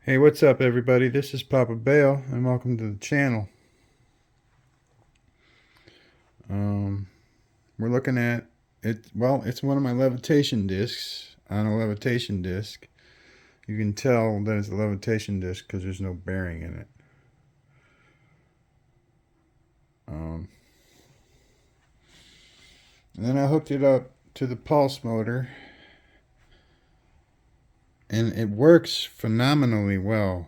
Hey, what's up everybody? This is Papa Bale and welcome to the channel. We're looking at it. Well, it's one of my levitation discs on a levitation disc. You can tell that it's a levitation disc because there's no bearing in it. And then I hooked it up to the pulse motor and it works phenomenally well,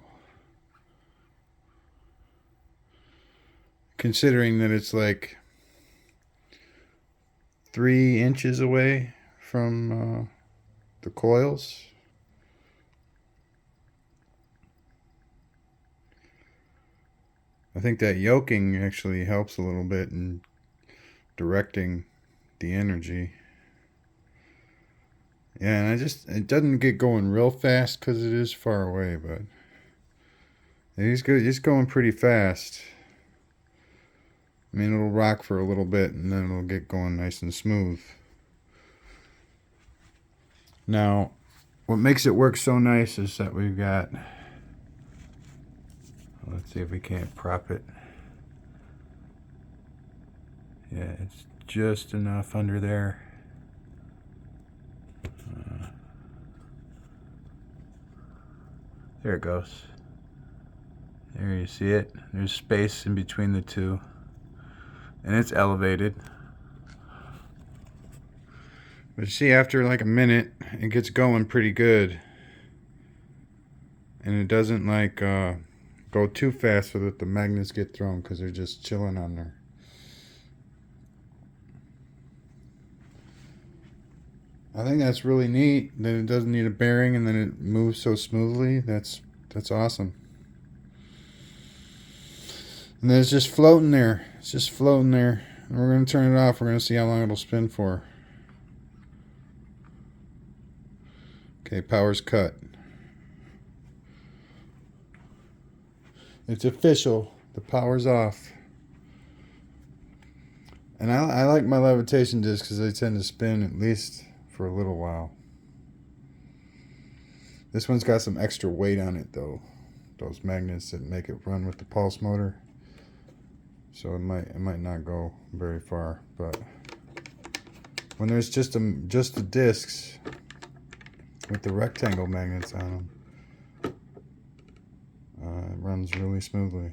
considering that it's like 3 inches away from the coils. I think that yoking actually helps a little bit in directing the energy. Yeah, and it doesn't get going real fast because it is far away, but he's good. It's going pretty fast. I mean, it'll rock for a little bit and then it'll get going nice and smooth. Now, what makes it work so nice is that we've got, let's see if we can't prop it. Yeah, it's just enough under there. There it goes. There you see it. There's space in between the two. And it's elevated. But you see, after like a minute, it gets going pretty good. And it doesn't like go too fast so that the magnets get thrown because they're just chilling on there. I think that's really neat that it doesn't need a bearing and then it moves so smoothly. That's awesome. And then it's just floating there. It's just floating there. And we're going to turn it off. We're going to see how long it'll spin for. Okay, power's cut. It's official. The power's off. And I like my levitation discs because they tend to spin at least for a little while. This one's got some extra weight on it though. Those magnets that make it run with the pulse motor. So it might not go very far, but when there's just the discs with the rectangle magnets on them, it runs really smoothly.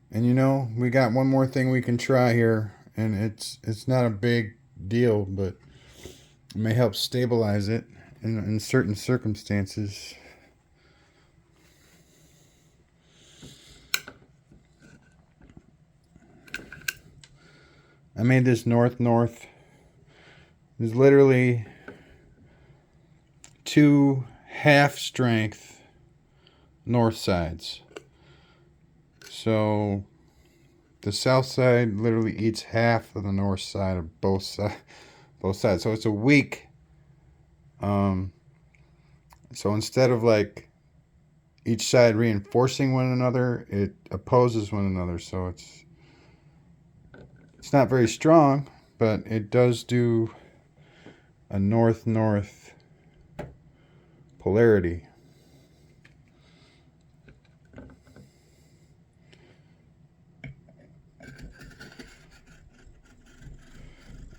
And you know, we got one more thing we can try here, and it's not a big deal, but it may help stabilize it in certain circumstances. I made this north-north. There's literally 2 half-strength north sides. So the south side literally eats half of the north side of both sides. So it's a weak. So instead of like each side reinforcing one another, it opposes one another. So it's not very strong, but it does do a north-north polarity.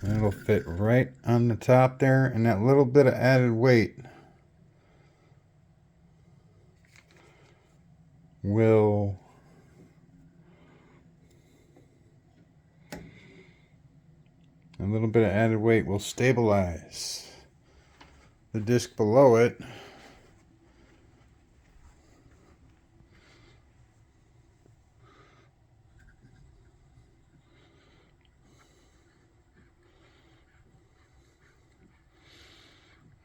And it'll fit right on the top there, and that little bit of added weight will stabilize the disc below it.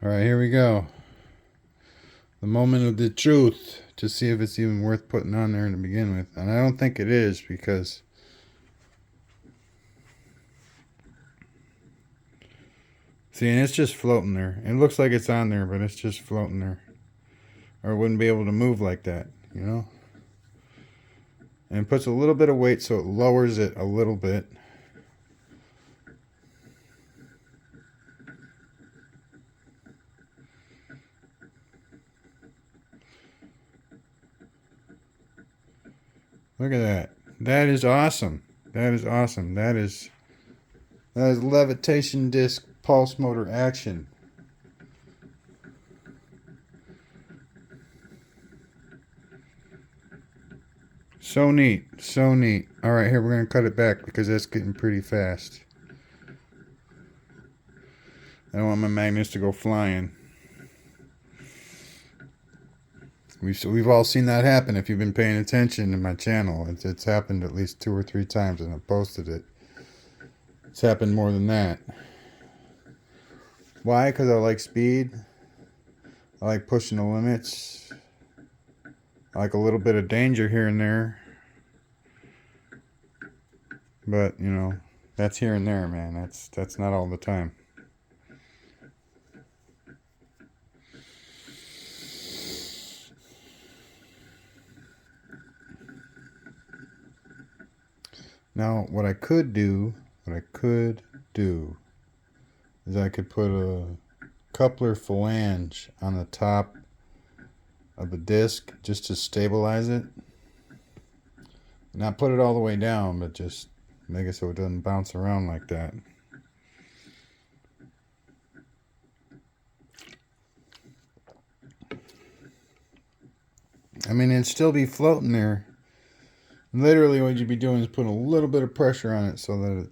All right, here we go. The moment of the truth to see if it's even worth putting on there to begin with. And I don't think it is, because see, and it's just floating there. It looks like it's on there, but it's just floating there. or it wouldn't be able to move like that, you know? And it puts a little bit of weight, so it lowers it a little bit. Look at that. That is awesome. That is awesome. That is levitation disc pulse motor action. So neat. So neat. Alright, here we're going to cut it back because that's getting pretty fast. I don't want my magnets to go flying. We've all seen that happen if you've been paying attention to my channel. It's happened at least 2 or 3 times, and I've posted it. It's happened more than that. Why? Because I like speed. I like pushing the limits. I like a little bit of danger here and there. But, you know, that's here and there, man. That's not all the time. Now, what I could do is I could put a coupler flange on the top of the disc just to stabilize it. Not put it all the way down, but just make it so it doesn't bounce around like that. I mean, it'd still be floating there. Literally what you'd be doing is putting a little bit of pressure on it so that it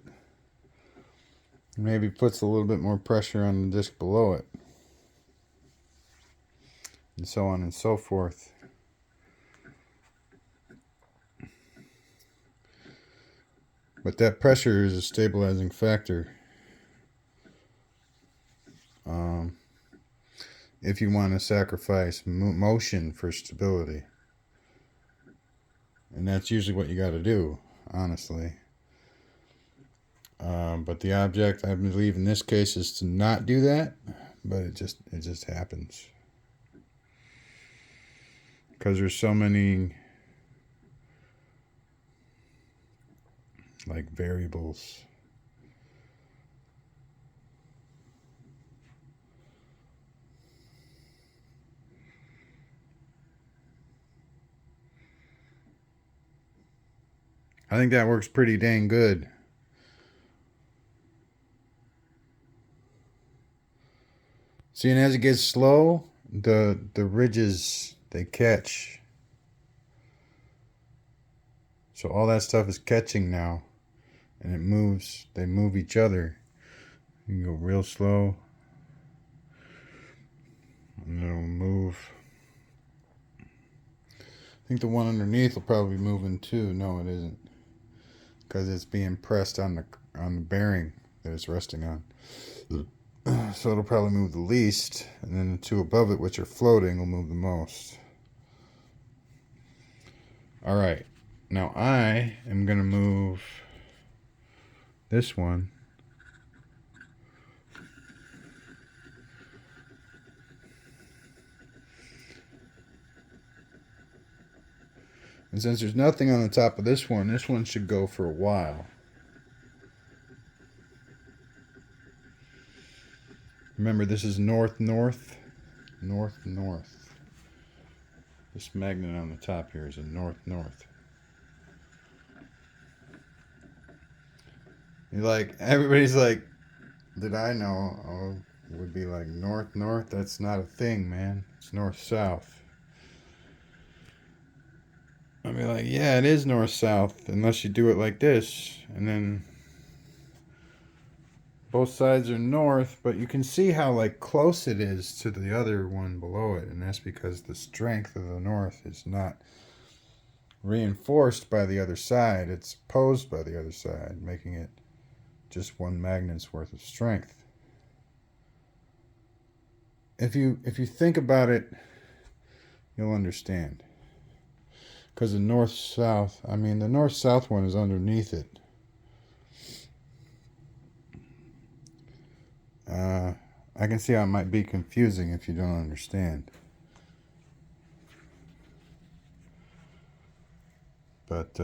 maybe puts a little bit more pressure on the disc below it. And so on and so forth. But that pressure is a stabilizing factor. If you want to sacrifice motion for stability. And that's usually what you got to do, honestly. But the object, I believe in this case, is to not do that. But it just happens. Because there's so many like variables. I think that works pretty dang good. See, and as it gets slow, the ridges, they catch. So all that stuff is catching now. And it moves, they move each other. You can go real slow. And it'll move. I think the one underneath will probably be moving too. No, it isn't. Because it's being pressed on the bearing that it's resting on. So it'll probably move the least, and then the two above it, which are floating, will move the most. Alright, now I am going to move this one. And since there's nothing on the top of this one should go for a while. Remember, this is north-north. North-north. This magnet on the top here is a north-north. Everybody's like, did I know? Oh, it would be like north-north. That's not a thing, man. It's north-south. I'd be like, yeah, it is north-south, unless you do it like this, and then both sides are north, but you can see how like close it is to the other one below it, and that's because the strength of the north is not reinforced by the other side, it's opposed by the other side, making it just one magnet's worth of strength. If you think about it, you'll understand. Because the north-south, the north-south one is underneath it. I can see how it might be confusing if you don't understand. But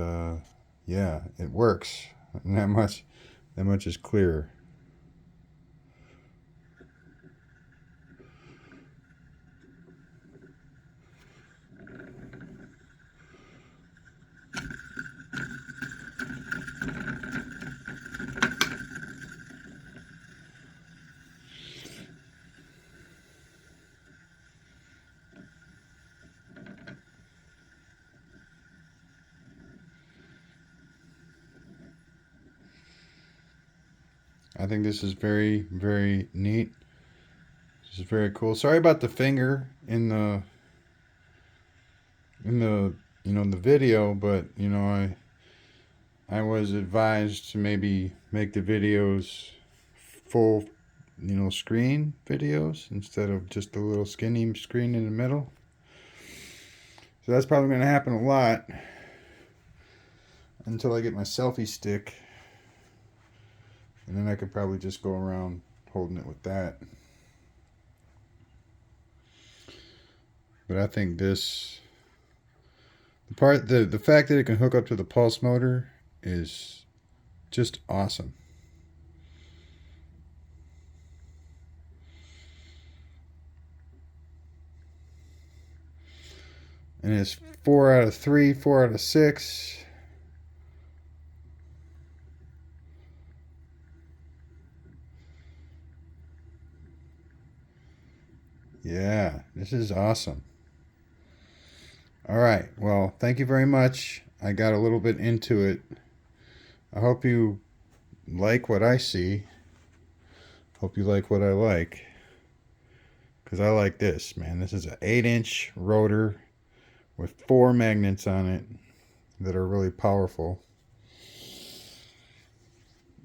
yeah, it works. And that much is clear. I think this is very, very neat. This is very cool. Sorry about the finger in the the video, but I was advised to maybe make the videos full screen videos instead of just a little skinny screen in the middle. So that's probably going to happen a lot until I get my selfie stick, and then I could probably just go around holding it with that. But I think this, the fact that it can hook up to the pulse motor is just awesome. And it's 4 out of 3, 4 out of 6. Yeah, this is awesome. All right, well, thank you very much. I got a little bit into it. I hope you like what I see. Hope you like what I like. Because I like this, man. This is an 8-inch rotor with 4 magnets on it that are really powerful.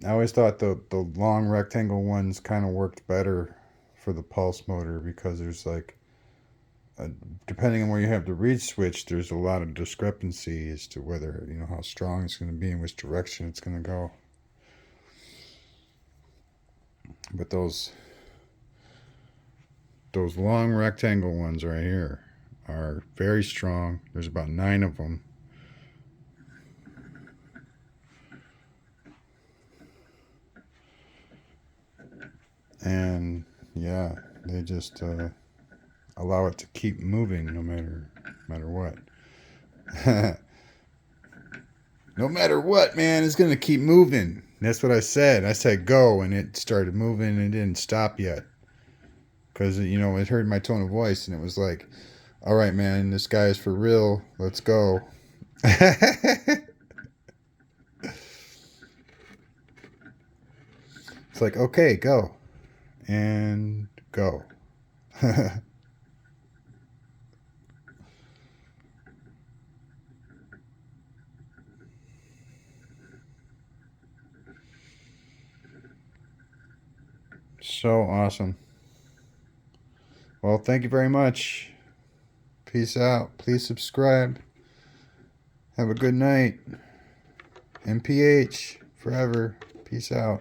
I always thought the long rectangle ones kind of worked better for the pulse motor, because there's like, depending on where you have the reed switch, there's a lot of discrepancy as to whether, how strong it's going to be and which direction it's going to go. But those long rectangle ones right here are very strong. There's about 9 of them. And yeah, they just allow it to keep moving no matter what. No matter what, man, it's going to keep moving. That's what I said. I said go, and it started moving and it didn't stop yet. Because, it heard my tone of voice, and it was like, all right, man, this guy is for real. Let's go. It's like, okay, go. And go. So awesome. Well, thank you very much. Peace out. Please subscribe. Have a good night. M.P.H. forever. Peace out.